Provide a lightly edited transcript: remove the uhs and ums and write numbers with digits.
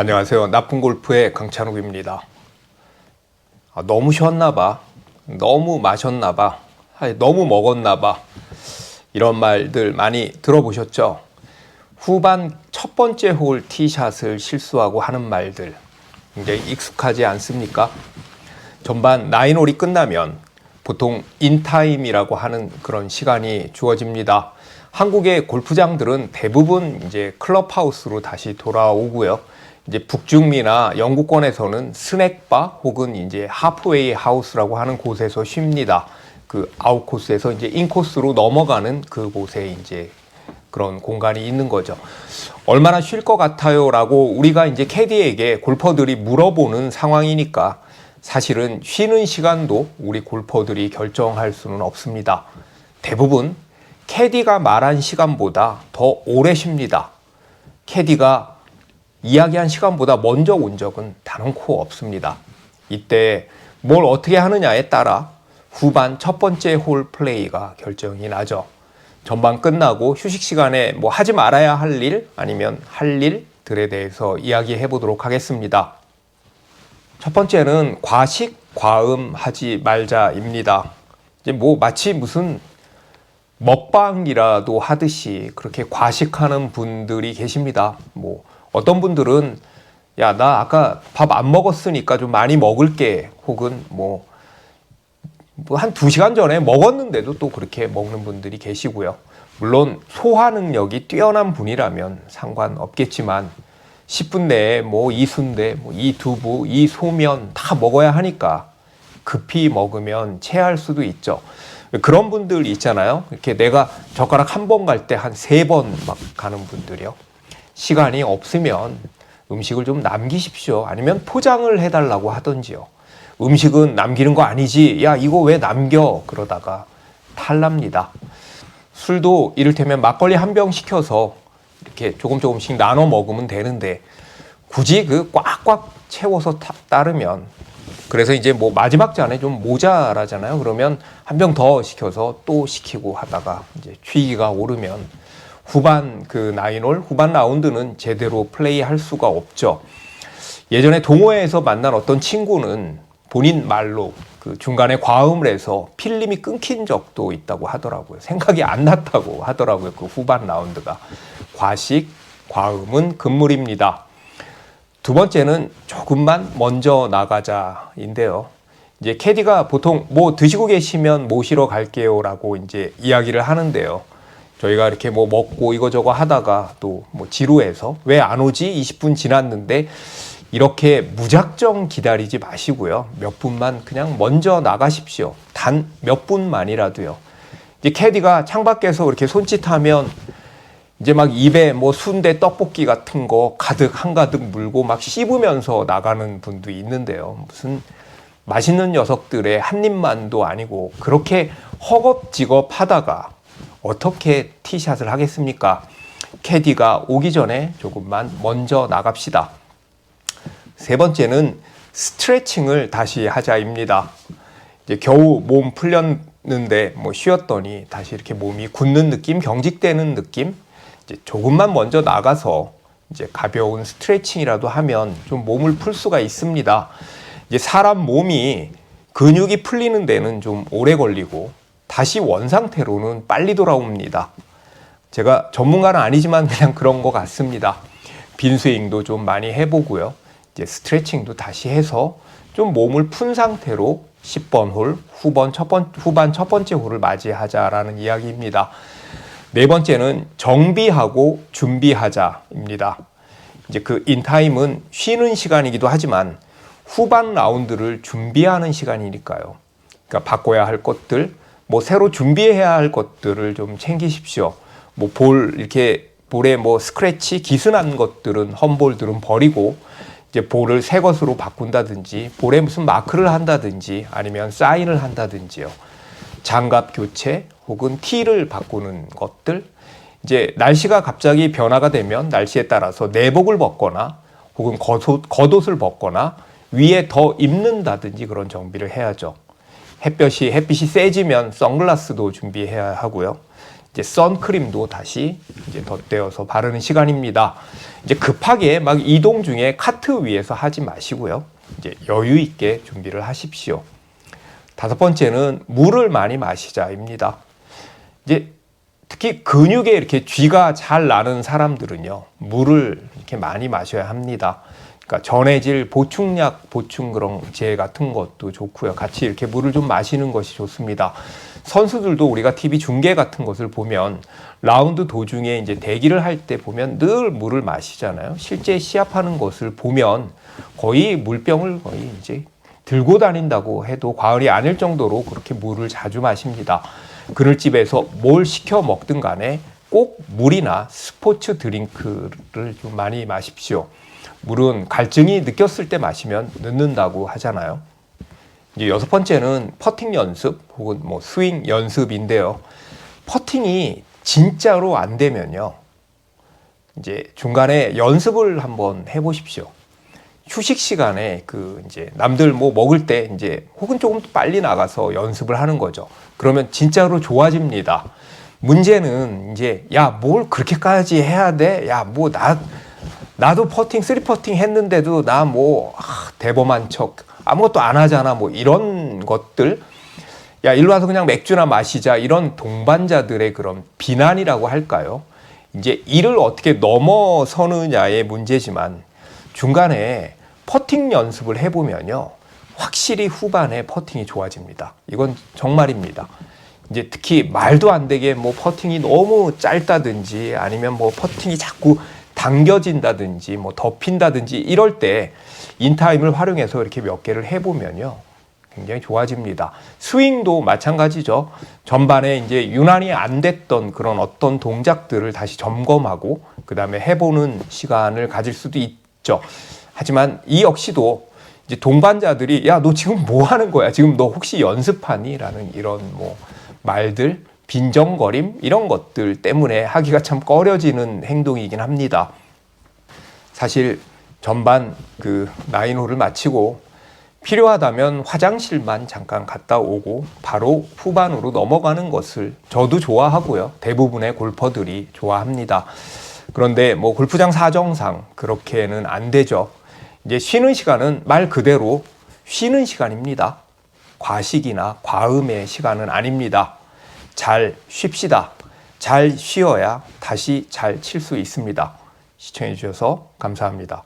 안녕하세요. 나쁜 골프의 강찬욱입니다. 너무 쉬었나 봐. 너무 마셨나 봐. 너무 먹었나 봐. 이런 말들 많이 들어보셨죠? 후반 첫 번째 홀 티샷을 실수하고 하는 말들 굉장히 익숙하지 않습니까? 전반 9홀이 끝나면 보통 인타임이라고 하는 그런 시간이 주어집니다. 한국의 골프장들은 대부분 이제 클럽하우스로 다시 돌아오고요. 이제 북중미나 영국권에서는 스낵바 혹은 이제 하프웨이 하우스라고 하는 곳에서 쉽니다. 그 아웃코스에서 이제 인코스로 넘어가는 그곳에 이제 그런 공간이 있는 거죠. 얼마나 쉴 것 같아요? 라고 우리가 이제 캐디에게 골퍼들이 물어보는 상황이니까 사실은 쉬는 시간도 우리 골퍼들이 결정할 수는 없습니다. 대부분 캐디가 말한 시간보다 더 오래 쉽니다. 캐디가 이야기한 시간보다 먼저 온 적은 단언코 없습니다. 이때 뭘 어떻게 하느냐에 따라 후반 첫 번째 홀 플레이가 결정이 나죠. 전반 끝나고 휴식 시간에 뭐 하지 말아야 할 일 아니면 할 일들에 대해서 이야기해 보도록 하겠습니다. 첫 번째는 과식, 과음 하지 말자입니다. 이제 뭐 마치 무슨 먹방이라도 하듯이 그렇게 과식하는 분들이 계십니다. 뭐 어떤 분들은 야, 나 아까 밥 안 먹었으니까 좀 많이 먹을게. 혹은 뭐 한 2시간 전에 먹었는데도 또 그렇게 먹는 분들이 계시고요. 물론 소화 능력이 뛰어난 분이라면 상관없겠지만 10분 내에 뭐 이 순대, 뭐 이 두부, 이 소면 다 먹어야 하니까 급히 먹으면 체할 수도 있죠. 그런 분들 있잖아요. 이렇게 내가 젓가락 한 번 갈 때 한 3번 막 가는 분들이요. 시간이 없으면 음식을 좀 남기십시오. 아니면 포장을 해달라고 하던지요. 음식은 남기는 거 아니지. 야, 이거 왜 남겨? 그러다가 탈납니다. 술도 이를테면 막걸리 한 병 시켜서 이렇게 조금씩 나눠 먹으면 되는데 굳이 그 꽉꽉 채워서 따르면 그래서 이제 뭐 마지막 잔에 좀 모자라잖아요. 그러면 한 병 더 시켜서 또 시키고 하다가 이제 취기가 오르면 후반 그 9홀 후반 라운드는 제대로 플레이할 수가 없죠. 예전에 동호회에서 만난 어떤 친구는 본인 말로 그 중간에 과음을 해서 필름이 끊긴 적도 있다고 하더라고요. 생각이 안 났다고 하더라고요. 그 후반 라운드가. 과식, 과음은 금물입니다. 두 번째는 조금만 먼저 나가자인데요. 이제 캐디가 보통 뭐 드시고 계시면 모시러 갈게요 라고 이제 이야기를 하는데요. 저희가 이렇게 뭐 먹고 이거저거 하다가 또 뭐 지루해서 왜 안 오지? 20분 지났는데 이렇게 무작정 기다리지 마시고요. 몇 분만 그냥 먼저 나가십시오. 단 몇 분만이라도요. 이제 캐디가 창밖에서 이렇게 손짓하면 이제 막 입에 뭐 순대 떡볶이 같은 거 가득 한가득 물고 막 씹으면서 나가는 분도 있는데요. 무슨 맛있는 녀석들의 한 입만도 아니고 그렇게 허겁지겁 하다가 어떻게 티샷을 하겠습니까? 캐디가 오기 전에 조금만 먼저 나갑시다. 세 번째는 스트레칭을 다시 하자입니다. 이제 겨우 몸 풀렸는데 뭐 쉬었더니 다시 이렇게 몸이 굳는 느낌, 경직되는 느낌. 이제 조금만 먼저 나가서 이제 가벼운 스트레칭이라도 하면 좀 몸을 풀 수가 있습니다. 이제 사람 몸이 근육이 풀리는 데는 좀 오래 걸리고 다시 원상태로는 빨리 돌아옵니다. 제가 전문가는 아니지만 그냥 그런 것 같습니다. 빈스윙도 좀 많이 해보고요. 이제 스트레칭도 다시 해서 좀 몸을 푼 상태로 10번 홀, 후반 첫 번째 홀을 맞이하자라는 이야기입니다. 네 번째는 정비하고 준비하자입니다. 이제 그 인타임은 쉬는 시간이기도 하지만 후반 라운드를 준비하는 시간이니까요. 그러니까 바꿔야 할 것들, 뭐 새로 준비해야 할 것들을 좀 챙기십시오. 뭐 이렇게 볼에 뭐 스크래치, 기스난 것들은 험볼들은 버리고 이제 볼을 새 것으로 바꾼다든지 볼에 무슨 마크를 한다든지 아니면 사인을 한다든지요. 장갑 교체 혹은 티를 바꾸는 것들. 이제 날씨가 갑자기 변화가 되면 날씨에 따라서 내복을 벗거나 혹은 겉옷을 벗거나 위에 더 입는다든지 그런 정비를 해야죠. 햇빛이 세지면 선글라스도 준비해야 하고요. 이제 선크림도 다시 이제 덧대어서 바르는 시간입니다. 이제 급하게 막 이동 중에 카트 위에서 하지 마시고요. 이제 여유 있게 준비를 하십시오. 5번째는 물을 많이 마시자입니다. 이제 특히 근육에 이렇게 쥐가 잘 나는 사람들은요, 물을 이렇게 많이 마셔야 합니다. 그러니까 전해질 보충약, 보충 그런 제 같은 것도 좋고요. 같이 이렇게 물을 좀 마시는 것이 좋습니다. 선수들도 우리가 TV 중계 같은 것을 보면 라운드 도중에 이제 대기를 할 때 보면 늘 물을 마시잖아요. 실제 시합하는 것을 보면 거의 물병을 거의 이제 들고 다닌다고 해도 과언이 아닐 정도로 그렇게 물을 자주 마십니다. 그늘집에서 뭘 시켜 먹든 간에 꼭 물이나 스포츠 드링크를 좀 많이 마십시오. 물은 갈증이 느꼈을 때 마시면 늦는다고 하잖아요. 이제 6번째는 퍼팅 연습 혹은 뭐 스윙 연습인데요. 퍼팅이 진짜로 안 되면요, 이제 중간에 연습을 한번 해보십시오. 휴식 시간에 이제 남들 뭐 먹을 때 이제 혹은 조금 빨리 나가서 연습을 하는 거죠. 그러면 진짜로 좋아집니다. 문제는 이제 야, 뭘 그렇게까지 해야 돼? 야, 뭐 나도 퍼팅, 3퍼팅 했는데도 나 뭐 대범한 척 아무것도 안 하잖아. 뭐 이런 것들. 야, 일로 와서 그냥 맥주나 마시자. 이런 동반자들의 그런 비난이라고 할까요? 이제 이를 어떻게 넘어서느냐의 문제지만 중간에 퍼팅 연습을 해보면요, 확실히 후반에 퍼팅이 좋아집니다. 이건 정말입니다. 이제 특히 말도 안 되게 뭐 퍼팅이 너무 짧다든지 아니면 뭐 퍼팅이 자꾸 당겨진다든지 뭐 덮인다든지 이럴 때 인타임을 활용해서 이렇게 몇 개를 해보면요, 굉장히 좋아집니다. 스윙도 마찬가지죠. 전반에 이제 유난히 안 됐던 그런 어떤 동작들을 다시 점검하고 그 다음에 해보는 시간을 가질 수도 있죠. 하지만 이 역시도 이제 동반자들이 야, 너 지금 뭐 하는 거야? 지금 너 혹시 연습하니? 라는 이런 뭐 말들, 빈정거림 이런 것들 때문에 하기가 참 꺼려지는 행동이긴 합니다. 사실 전반 나인홀을 마치고 필요하다면 화장실만 잠깐 갔다 오고 바로 후반으로 넘어가는 것을 저도 좋아하고요. 대부분의 골퍼들이 좋아합니다. 그런데 뭐 골프장 사정상 그렇게는 안 되죠. 이제 쉬는 시간은 말 그대로 쉬는 시간입니다. 과식이나 과음의 시간은 아닙니다. 잘 쉽시다. 잘 쉬어야 다시 잘 칠 수 있습니다. 시청해 주셔서 감사합니다.